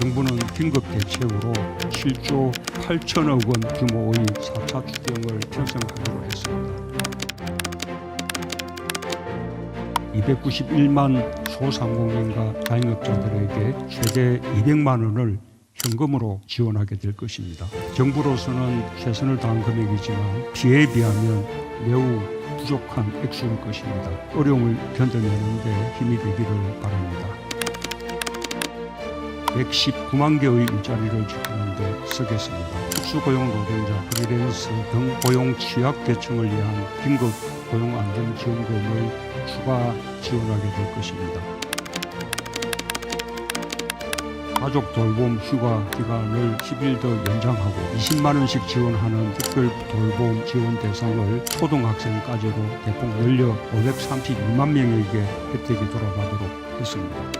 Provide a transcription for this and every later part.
정부는 긴급 대책으로 7조 8천억 원 규모의 4차 추경을 편성하기로 했습니다. 291만 소상공인과 자영업자들에게 최대 200만 원을 현금으로 지원하게 될 것입니다. 정부로서는 최선을 다한 금액이지만 피해에 비하면 매우 부족한 액수일 것입니다. 어려움을 견뎌내는 데 힘이 되기를 바랍니다. 119만 개의 일자리를 지키는 데 쓰겠습니다. 특수고용 노동자, 프리랜서 등 고용 취약계층을 위한 긴급 고용안정지원금을 추가 지원하게 될 것입니다. 가족 돌봄 휴가 기간을 10일 더 연장하고 20만 원씩 지원하는 특별 돌봄 지원 대상을 초등학생까지로 대폭 늘려 532만 명에게 혜택이 돌아가도록 했습니다.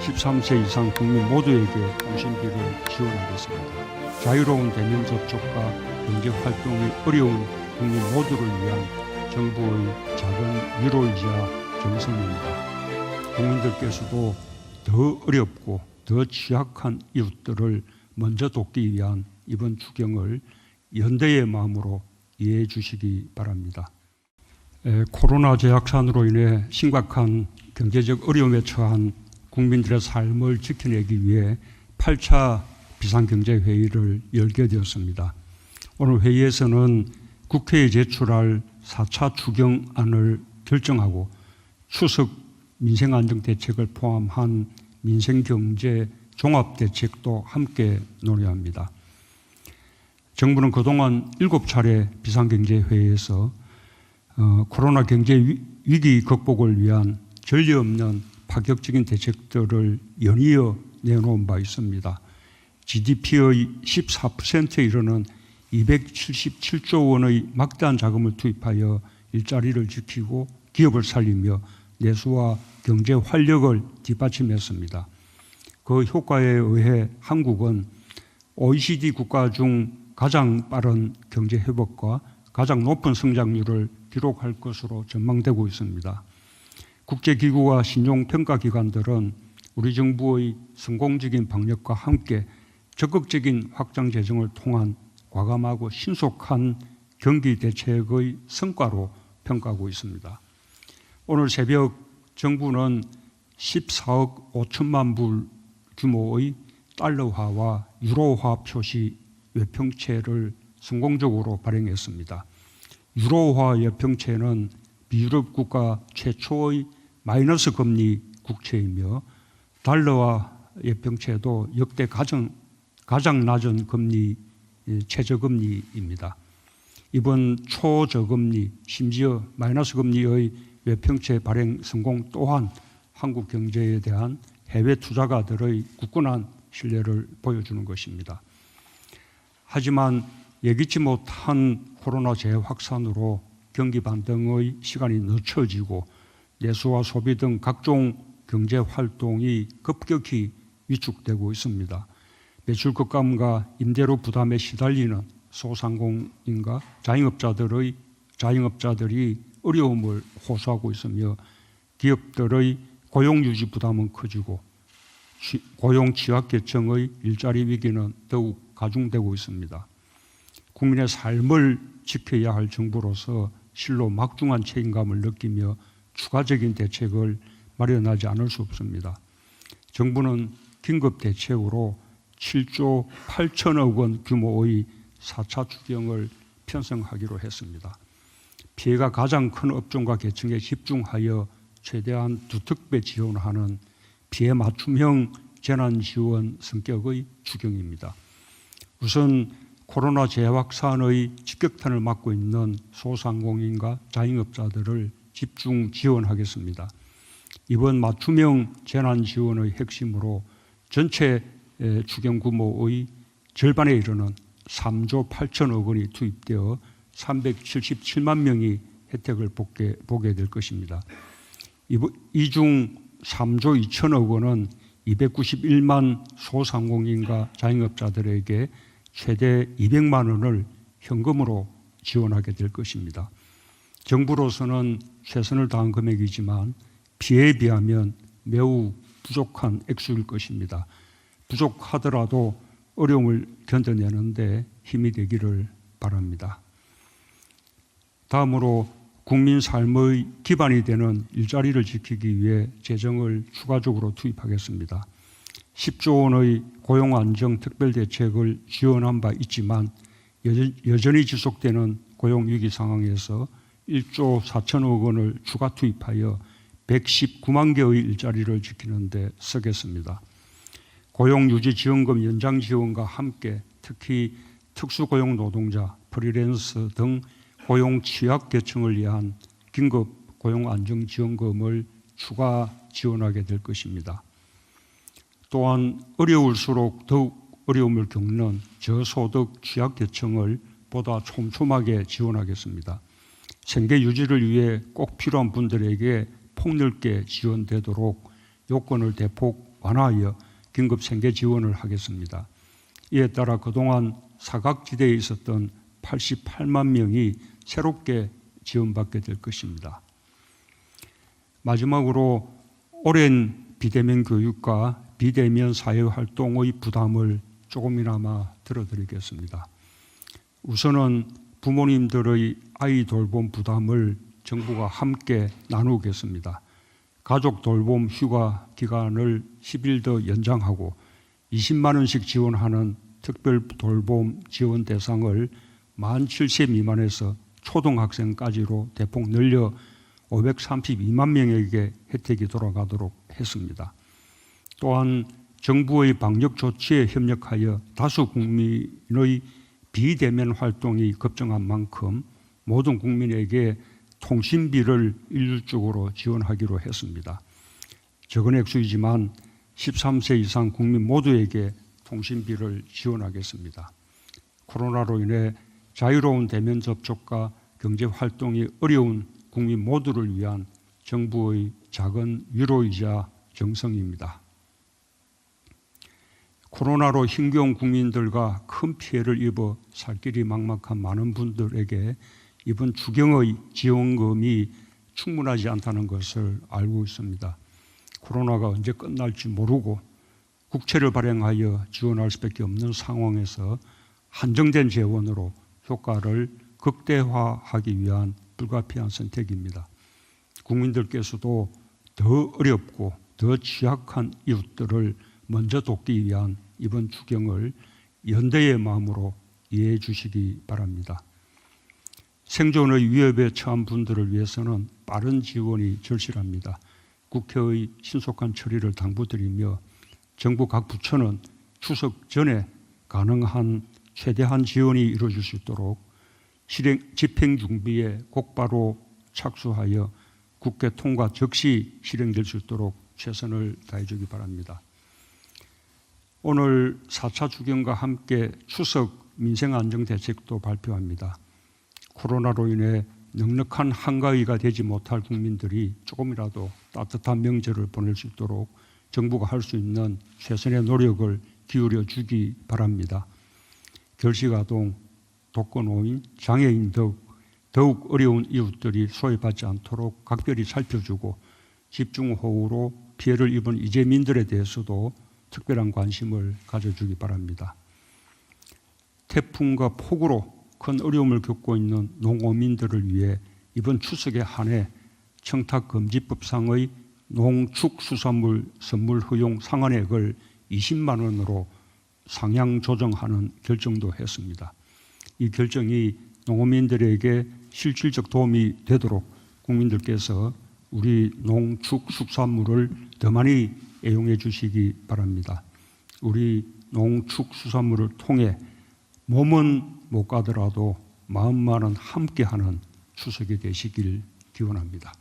13세 이상 국민 모두에게 통신비를 지원하겠습니다. 자유로운 대면 접촉과 경제 활동이 어려운 국민 모두를 위한 정부의 작은 위로이자 정성입니다. 국민들께서도 더 어렵고 더 취약한 이웃들을 먼저 돕기 위한 이번 추경을 연대의 마음으로 이해해 주시기 바랍니다. 코로나 재확산으로 인해 심각한 경제적 어려움에 처한 국민들의 삶을 지켜내기 위해 8차 비상경제회의를 열게 되었습니다. 오늘 회의에서는 국회에 제출할 4차 추경안을 결정하고 추석 민생안정대책을 포함한 민생경제 종합대책도 함께 논의합니다. 정부는 그동안 7차례 비상경제회의에서 코로나 경제 위기 극복을 위한 전례 없는 파격적인 대책들을 연이어 내놓은 바 있습니다. GDP의 14%에 이르는 277조 원의 막대한 자금을 투입하여 일자리를 지키고 기업을 살리며 내수와 경제 활력을 뒷받침했습니다. 그 효과에 의해 한국은 OECD 국가 중 가장 빠른 경제 회복과 가장 높은 성장률을 기록할 것으로 전망되고 있습니다. 국제기구와 신용평가기관들은 우리 정부의 성공적인 방역과 함께 적극적인 확장 재정을 통한 과감하고 신속한 경기 대책의 성과로 평가하고 있습니다. 오늘 새벽 정부는 14억 5천만 불 규모의 달러화와 유로화 표시 외평채를 성공적으로 발행했습니다. 유로화 외평채는 비유럽 국가 최초의 마이너스 금리 국채이며 달러화 외평채도 역대 가장 낮은 금리 최저금리입니다. 이번 초저금리 심지어 마이너스 금리의 외평채 발행 성공 또한 한국 경제에 대한 해외 투자가들의 굳건한 신뢰를 보여주는 것입니다. 하지만 예기치 못한 코로나 재확산으로 경기 반등의 시간이 늦춰지고 내수와 소비 등 각종 경제 활동이 급격히 위축되고 있습니다. 매출 급감과 임대료 부담에 시달리는 소상공인과 자영업자들이 어려움을 호소하고 있으며 기업들의 고용 유지 부담은 커지고 고용 취약계층의 일자리 위기는 더욱 가중되고 있습니다. 국민의 삶을 지켜야 할 정부로서 실로 막중한 책임감을 느끼며 추가적인 대책을 마련하지 않을 수 없습니다. 정부는 긴급 대책으로 7조 8천억 원 규모의 4차 추경을 편성하기로 했습니다. 피해가 가장 큰 업종과 계층에 집중하여 최대한 두특배 지원하는 피해 맞춤형 재난지원 성격의 추경입니다. 우선 코로나 재확산의 직격탄을 맞고 있는 소상공인과 자영업자들을 집중 지원하겠습니다. 이번 맞춤형 재난지원의 핵심으로 전체 추경 규모의 절반에 이르는 3조 8천억 원이 투입되어 377만 명이 혜택을 보게 될 것입니다. 이 중 3조 2천억 원은 291만 소상공인과 자영업자들에게 최대 200만 원을 현금으로 지원하게 될 것입니다. 정부로서는 최선을 다한 금액이지만 피해에 비하면 매우 부족한 액수일 것입니다. 부족하더라도 어려움을 견뎌내는데 힘이 되기를 바랍니다. 다음으로 국민 삶의 기반이 되는 일자리를 지키기 위해 재정을 추가적으로 투입하겠습니다. 10조 원의 고용안정 특별대책을 지원한 바 있지만 여전히 지속되는 고용위기 상황에서 1조 4천억 원을 추가 투입하여 119만 개의 일자리를 지키는 데 쓰겠습니다. 고용유지지원금 연장 지원과 함께 특히 특수고용 노동자, 프리랜서 등 고용 취약계층을 위한 긴급 고용안정지원금을 추가 지원하게 될 것입니다. 또한 어려울수록 더욱 어려움을 겪는 저소득 취약계층을 보다 촘촘하게 지원하겠습니다. 생계 유지를 위해 꼭 필요한 분들에게 폭넓게 지원되도록 요건을 대폭 완화하여 긴급 생계 지원을 하겠습니다. 이에 따라 그동안 사각지대에 있었던 88만 명이 새롭게 지원받게 될 것입니다. 마지막으로 오랜 비대면 교육과 비대면 사회활동의 부담을 조금이나마 들어드리겠습니다. 우선은 부모님들의 아이 돌봄 부담을 정부가 함께 나누겠습니다. 가족 돌봄 휴가 기간을 10일 더 연장하고 20만 원씩 지원하는 특별 돌봄 지원 대상을 만 7세 미만에서 초등학생까지로 대폭 늘려 532만 명에게 혜택이 돌아가도록 했습니다. 또한 정부의 방역 조치에 협력하여 다수 국민의 비대면 활동이 급증한 만큼 모든 국민에게 통신비를 일률적으로 지원하기로 했습니다. 적은 액수이지만 13세 이상 국민 모두에게 통신비를 지원하겠습니다. 코로나로 인해 자유로운 대면 접촉과 경제 활동이 어려운 국민 모두를 위한 정부의 작은 위로이자 정성입니다. 코로나로 힘겨운 국민들과 큰 피해를 입어 살 길이 막막한 많은 분들에게 이번 추경의 지원금이 충분하지 않다는 것을 알고 있습니다. 코로나가 언제 끝날지 모르고 국채를 발행하여 지원할 수밖에 없는 상황에서 한정된 재원으로 효과를 극대화하기 위한 불가피한 선택입니다. 국민들께서도 더 어렵고 더 취약한 이웃들을 먼저 돕기 위한 이번 추경을 연대의 마음으로 이해해 주시기 바랍니다. 생존의 위협에 처한 분들을 위해서는 빠른 지원이 절실합니다. 국회의 신속한 처리를 당부드리며 정부 각 부처는 추석 전에 가능한 최대한 지원이 이루어질 수 있도록 집행 준비에 곧바로 착수하여 국회 통과 즉시 실행될 수 있도록 최선을 다해 주기 바랍니다. 오늘 4차 추경과 함께 추석 민생안정대책도 발표합니다. 코로나로 인해 넉넉한 한가위가 되지 못할 국민들이 조금이라도 따뜻한 명절을 보낼 수 있도록 정부가 할 수 있는 최선의 노력을 기울여 주기 바랍니다. 결식아동, 독거노인, 장애인 더욱 어려운 이웃들이 소외받지 않도록 각별히 살펴주고 집중호우로 피해를 입은 이재민들에 대해서도 특별한 관심을 가져주기 바랍니다. 태풍과 폭우로 큰 어려움을 겪고 있는 농어민들을 위해 이번 추석에 한해 청탁금지법상의 농축수산물 선물 허용 상한액을 20만 원으로 상향 조정하는 결정도 했습니다. 이 결정이 농어민들에게 실질적 도움이 되도록 국민들께서 우리 농축수산물을 더 많이 애용해 주시기 바랍니다. 우리 농축수산물을 통해 몸은 못 가더라도 마음만은 함께하는 추석이 되시길 기원합니다.